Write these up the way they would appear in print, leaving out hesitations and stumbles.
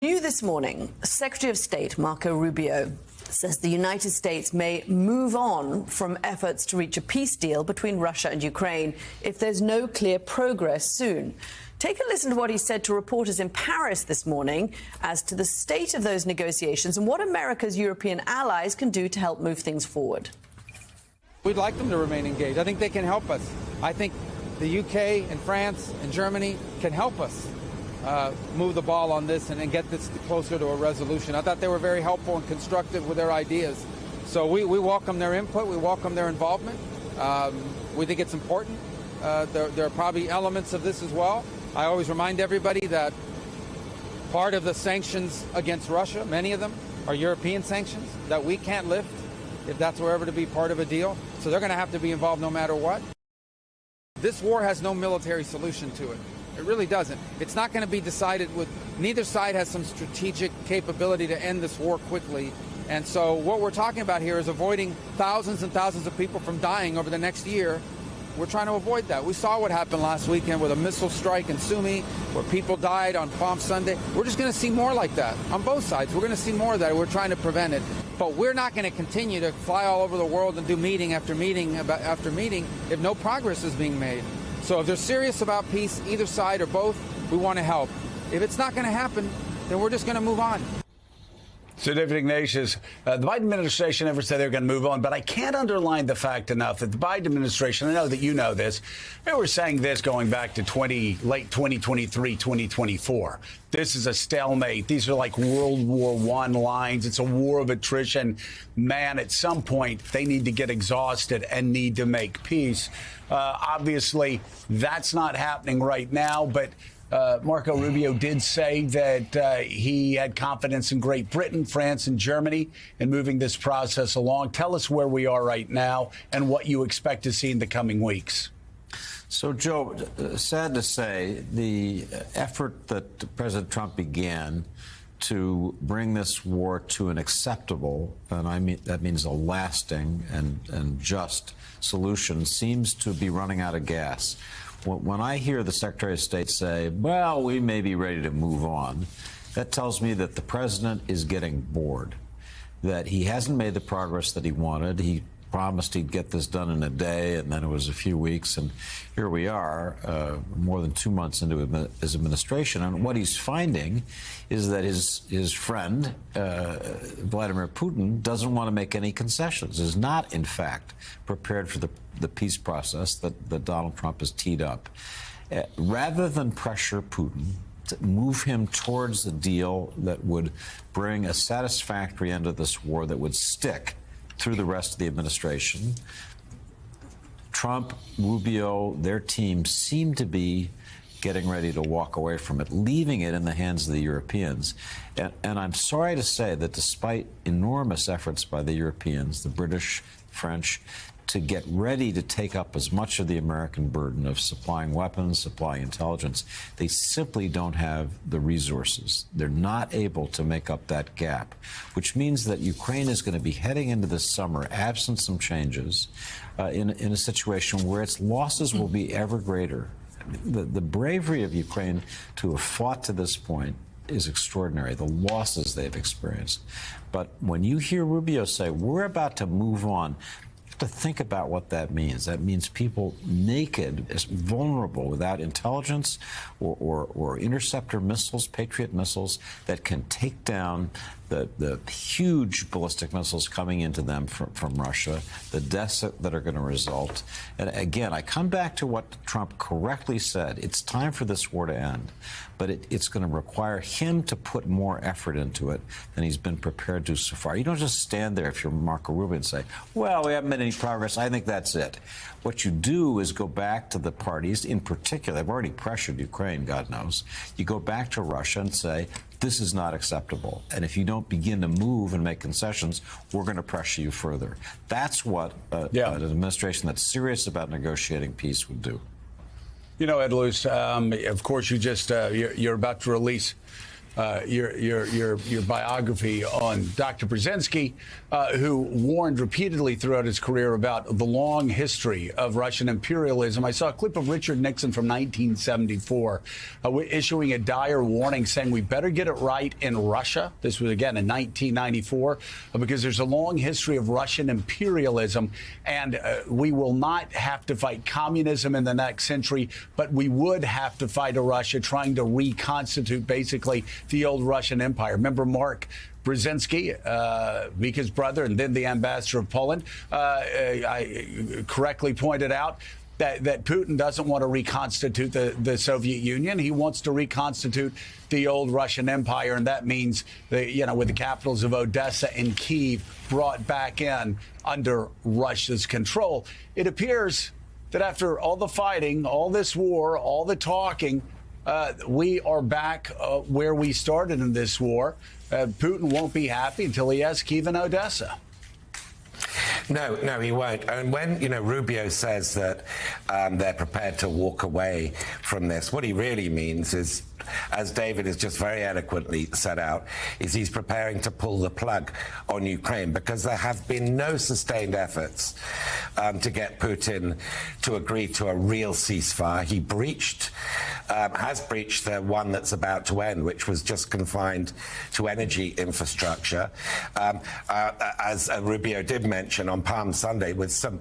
New this morning, Secretary of State Marco Rubio says the United States may move on from efforts to reach a peace deal between Russia and Ukraine if there's no clear progress soon. Take a listen to what he said to reporters in Paris this morning as to the state of those negotiations and what America's European allies can do to help move things forward. We'd like them to remain engaged. I think they can help us. I think the UK and France and Germany can help us move the ball on this and get this closer to a resolution. I thought they were very helpful and constructive with their ideas. So we welcome their input. We welcome their involvement. We think it's important. There are probably elements of this as well. I always remind everybody that part of the sanctions against Russia, many of them, are European sanctions that we can't lift if that's ever to be part of a deal. So they're going to have to be involved no matter what. This war has no military solution to it. It really doesn't. It's not going to be decided with, neither side has some strategic capability to end this war quickly. And so what we're talking about here is avoiding thousands and thousands of people from dying over the next year. We're trying to avoid that. We saw what happened last weekend with a missile strike in Sumy, where people died on Palm Sunday. We're just going to see more like that on both sides. We're going to see more of that. We're trying to prevent it. But we're not going to continue to fly all over the world and do meeting after meeting after meeting if no progress is being made. So if they're serious about peace, either side or both, we want to help. If it's not going to happen, then we're just going to move on. Significant Ignatius, the Biden administration never said they were going to move on, but I can't underline the fact enough that the Biden administration, I know that you know this, they were saying this going back to late 2023, 2024. This is a stalemate. These are like World War I lines. It's a war of attrition. Man, at some point, they need to get exhausted and need to make peace. Obviously, that's not happening right now, but Marco Rubio did say that he had confidence in Great Britain, France, and Germany in moving this process along. Tell us where we are right now and what you expect to see in the coming weeks. So, Joe, sad to say, the effort that President Trump began to bring this war to an acceptable, and I mean that means a lasting and just solution, seems to be running out of gas. When I hear the Secretary of State say, well, we may be ready to move on, that tells me that the president is getting bored, that he hasn't made the progress that he wanted. He promised he'd get this done in a day, and then it was a few weeks, and here we are, more than 2 months into his administration. And what he's finding is that his friend, Vladimir Putin, doesn't want to make any concessions, is not, in fact, prepared for the peace process that Donald Trump has teed up. Rather than pressure Putin to move him towards a deal that would bring a satisfactory end to this war that would stick through the rest of the administration, Trump, Rubio, their team seem to be getting ready to walk away from it, leaving it in the hands of the Europeans. And I'm sorry to say that despite enormous efforts by the Europeans, the British, French, to get ready to take up as much of the American burden of supplying weapons, supplying intelligence, they simply don't have the resources. They're not able to make up that gap, which means that Ukraine is going to be heading into this summer, absent some changes, in a situation where its losses will be ever greater. The bravery of Ukraine to have fought to this point is extraordinary, the losses they've experienced. But when you hear Rubio say, we're about to move on, to think about what that means. That means people naked, vulnerable, without intelligence or interceptor missiles, Patriot missiles, that can take down the huge ballistic missiles coming into them from Russia, the deaths that are going to result. And again, I come back to what Trump correctly said. It's time for this war to end, but it's going to require him to put more effort into it than he's been prepared to so far. You don't just stand there if you're Marco Rubio and say, well, we haven't made any progress. I think that's it. What you do is go back to the parties, in particular, they've already pressured Ukraine, God knows. You go back to Russia and say, this is not acceptable. And if you don't begin to move and make concessions, we're going to pressure you further. That's what an administration that's serious about negotiating peace would do. You know, Ed Luce, of course, you just you're about to release your biography on Dr. Brzezinski, who warned repeatedly throughout his career about the long history of Russian imperialism. I saw a clip of Richard Nixon from 1974 issuing a dire warning saying we better get it right in Russia. This was, again, in 1994, because there's a long history of Russian imperialism, and we will not have to fight communism in the next century, but we would have to fight a Russia trying to reconstitute basically the old Russian Empire. Remember Mark Brzezinski, Vika's brother, and then the ambassador of Poland, I correctly pointed out that Putin doesn't want to reconstitute the Soviet Union. He wants to reconstitute the old Russian Empire, and that means, with the capitals of Odessa and Kyiv brought back in under Russia's control. It appears that after all the fighting, all this war, all the talking, we are back where we started in this war. Putin won't be happy until he has Kyiv and Odessa. No, he won't. And when, Rubio says that they're prepared to walk away from this, what he really means is, as David has just very eloquently set out, is he's preparing to pull the plug on Ukraine, because there have been no sustained efforts to get Putin to agree to a real ceasefire. He has breached the one that's about to end, which was just confined to energy infrastructure. As Rubio did mention on Palm Sunday, with some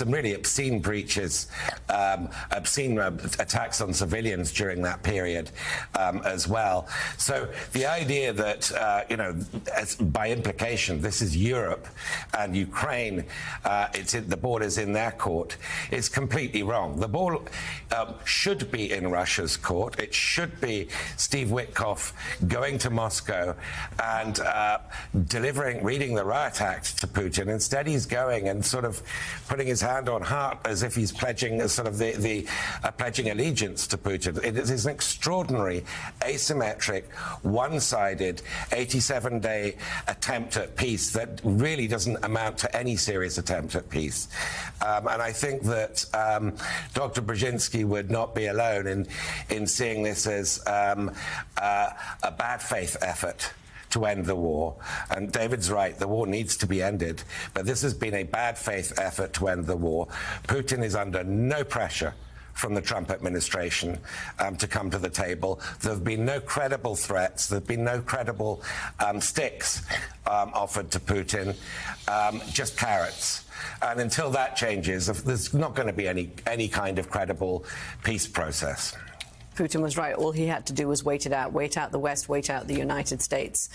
really obscene breaches, obscene attacks on civilians during that period as well. So the idea that, by implication, this is Europe and Ukraine, the border's in their court, is completely wrong. The ball should be in Russia's court. It should be Steve Witkoff going to Moscow and reading the Riot Act to Putin. Instead, he's going and sort of putting his hand on heart as if he's pledging pledging allegiance to Putin. It is an extraordinary, asymmetric, one-sided, 87-day attempt at peace that really doesn't amount to any serious attempt at peace. And I think that Dr. Brzezinski would not be alone in seeing this as a bad faith effort to end the war. And David's right, the war needs to be ended, but this has been a bad faith effort to end the war. Putin is under no pressure from the Trump administration to come to the table. There have been no credible threats. There have been no credible sticks offered to Putin, just carrots. And until that changes, there's not going to be any kind of credible peace process. Putin was right. All he had to do was wait it out the West, wait out the United States.